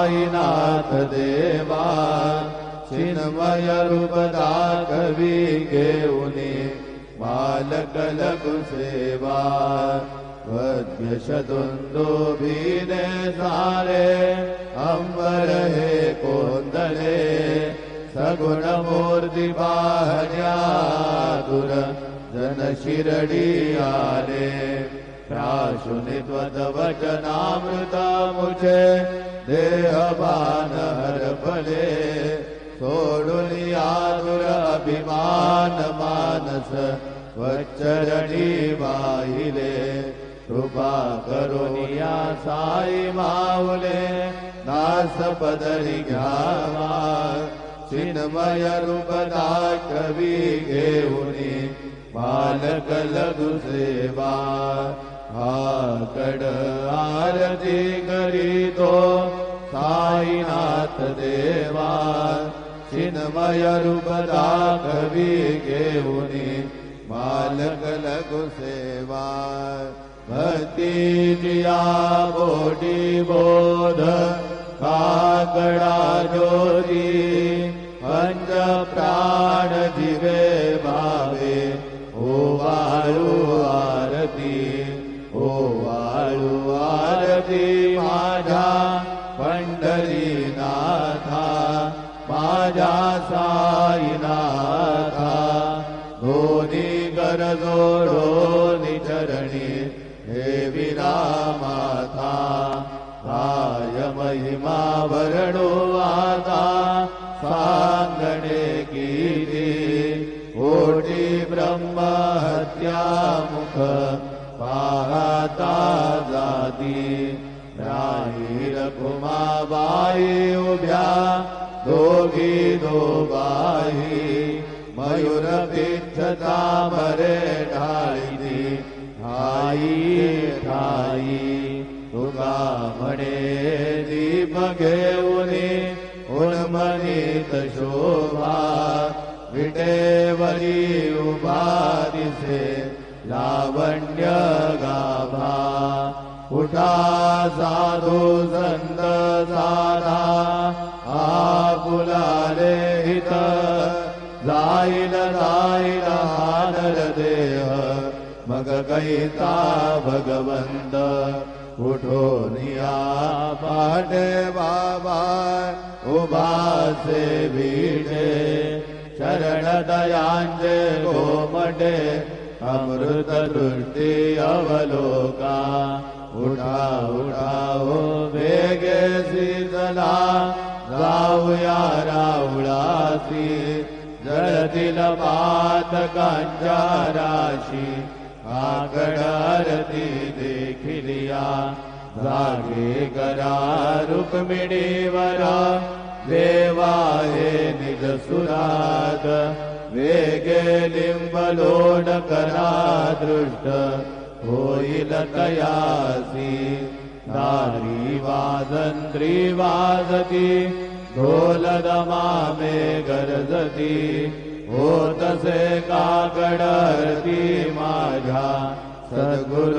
साईनाथ देवा चिन्मय रूप दाखवी घेऊनी बालक लघु सेवा वद्य शतुंदोभीने सारे अंबर हे कोंदले सगुण मूर्ती बाहर्या दुर जन शिरडी आले प्राशुनि त्वद वचनामृत मुझे देहबान हर फले सोडुनि आतुर अभिमान मानस वच्चरणी वाहिले कृपा करुनिया साई माऊले दास पदरी घ्यावा चिन्मय रूप दाखवी घेऊनी बालक लघु सेवा आकड आरती करीतो साईनाथ देवा चिन्मय रूप दाखवी घेऊनी बालक लघु सेवा भक्तीचिया बोटी बोध काकडा ज्योती पंच प्राण जीवे भावे ओवाळू आरती ओवाळू आरती माझ्या पंढरीनाथा माझ्या साईनाथा दोन्ही कर जोडोनी चरणी हे विरामाथा काय महिमा वर्णो आता सांगणे किती कोटी ब्रह्म हत्या मुख पाहता जाती राही रखुमाबाई उभ्या दोघी दोबाई मयूर पिच्छता मरे ढाळीती ठाई ठाई तुका म्हणे दीप घेऊनी उन्मनीत शोभा विटेवरी उभा दिसे लावण्य गाभा उठा साधू संत साधा आपुलाले हित जाईल जाईल हानर देह मग कैता भगवंत उठोनिया पाटे बाबा उभासे भीडे शरण दयांचे गोमटे अमृत दृष्टी अवलोका उठा उठाओ वेगे शीतला जाऊया राऊळासी जळतील पातकांच्या राशी आकड आरती देखिलिया जागे करा रुक्मिणीवरा देवा हे निज सुरात वेगे लिंबलोड करा दृष्ट होईल तयासी दारी वाजंत्री वाजती ढोल दमामे गरजती होतसे काकडरती माझ्या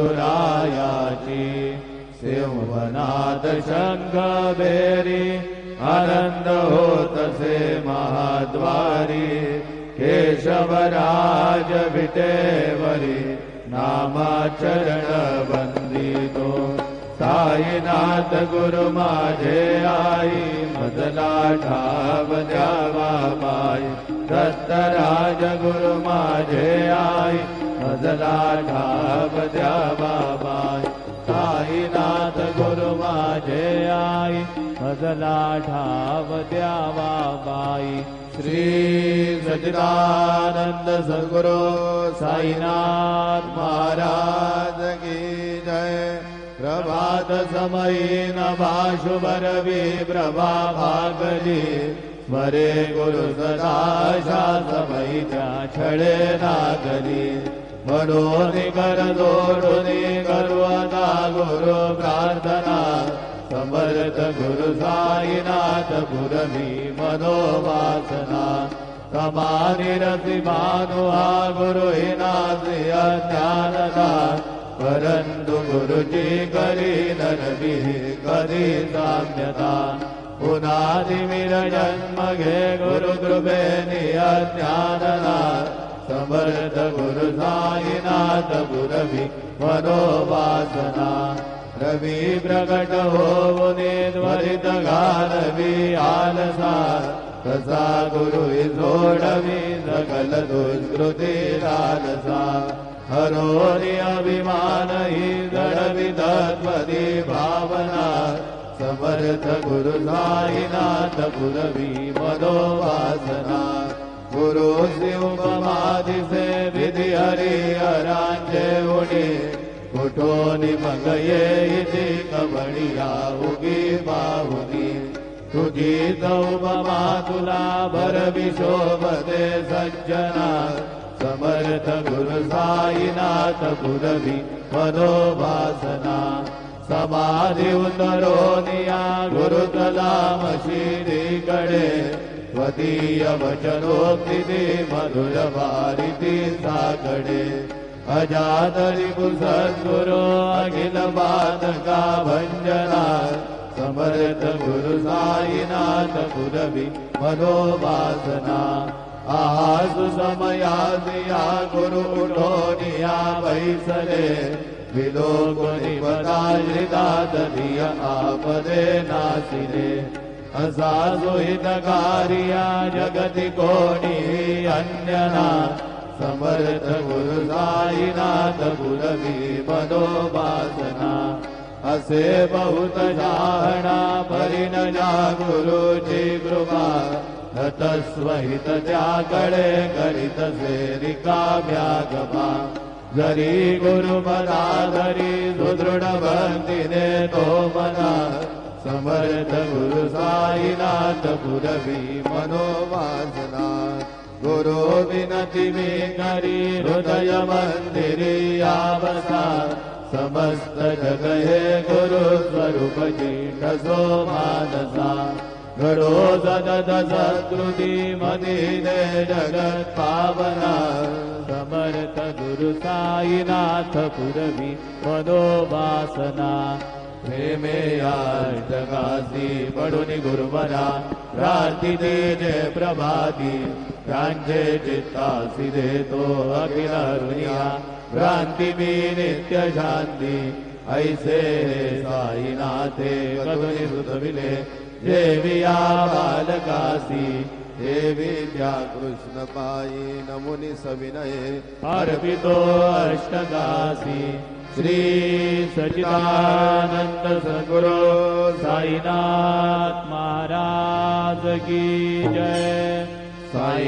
सद्गुरुरायाची सिंहनाद शंख बेरी आनंद होतसे महाद्वारी केशवराज विटेवरी नामाचरण वंदितो साईनाथ गुरु माझे आई मदला ठाव द्यावा बाई दत्तराज गुरु माझे आई मदला ठाव द्यावा बाई साईनाथ गुरु माझे आई मदला ठाव द्यावा बाई श्री सच्चिदानंद सद्गुरु साईनाथ महाराज की जय। प्रभात समयी नभा शुभरवी प्रभा भागली स्मरे गुरु सदा समयीच्या छळे नागली म्हणून कर जोडूनी करू आता गुरु प्रार्थना समर्थ गुरु साईनाथ पुरवी मनोवासना समानी रसी भानु हा गुरु हिनासी ज्ञानदा परंतु गुरुजी करी नरवी कधी साम्यता पुनादिवीर जन्म घे गुरुकृपेने अज्ञाननाथ समर्थ गुरु साईनाथ गुरवी मनोवासना रवी प्रकट होऊने त्वरित घालवी आलसा तसा गुरु सोडवी सकल दुष्कृती लालसा हरोनी अभिमान ही दडवी तत्पदी भावना समर्थ गुरु साईनाथ गुरवी मनोवासना गुरु शिवमादि से विधि हरिहरांचे उडी कुठोनी मग येती कवडिया उगी बाहुनी तुझी उपमा तुला भरवी शोभते सज्जना समर्थ गुरु साईनाथ गुरवी मनोवासना समाधी उतरोनिया गुरुतलाम शिरीकडे त्वदीय वचनोक्ती मधुर वारिती साकडे अजातरी सद्गुरो अखिल बाधका भंजना समर्थ गुरु साईनाथ गुरवी मनोवासना आसु समया दिया गुरु उठोनिया बैसले विलोकुनि पदाश्रितात धिय आपदे नासिले असा सुहितकारिया जगति कोणी अन्यना समर्थ गुरु साईनाथ गुरवी मनोवासना असे बहुत जाहणा परिन जा गुरुची कृपा तत्स्वहित त्याकडे करीत से रिकाम्या गमा जरी गुरुपदाधरी सुदृढ भक्तीने तो मना समर्थ गुरु साईनाथ गुरवी मनोवासना गुरु विनती में करी हृदय मंदिरी आवसा समस्त जग हे गुरु स्वरूप चीठसो मानसा घडो सतत सत्कृती मदीने जगत पावना समर्थ गुरु साईनाथ गुरवी मनोवासना प्रेमे अष्टकासी पडुनि गुरुवरा राती तेजे प्रभाती प्रांजे चित्तासी देतो अखिल दुनिया भ्रांति भी नित्य शांति ऐसे साईनाथे कदुनि सुत विले देविया बालकासी देवी त्या कृष्ण पायी नमुनि सविनये अर्पितो अष्टकासी श्री सच्चिदानंद सद्गुरु साईनाथ महाराज की जय। साई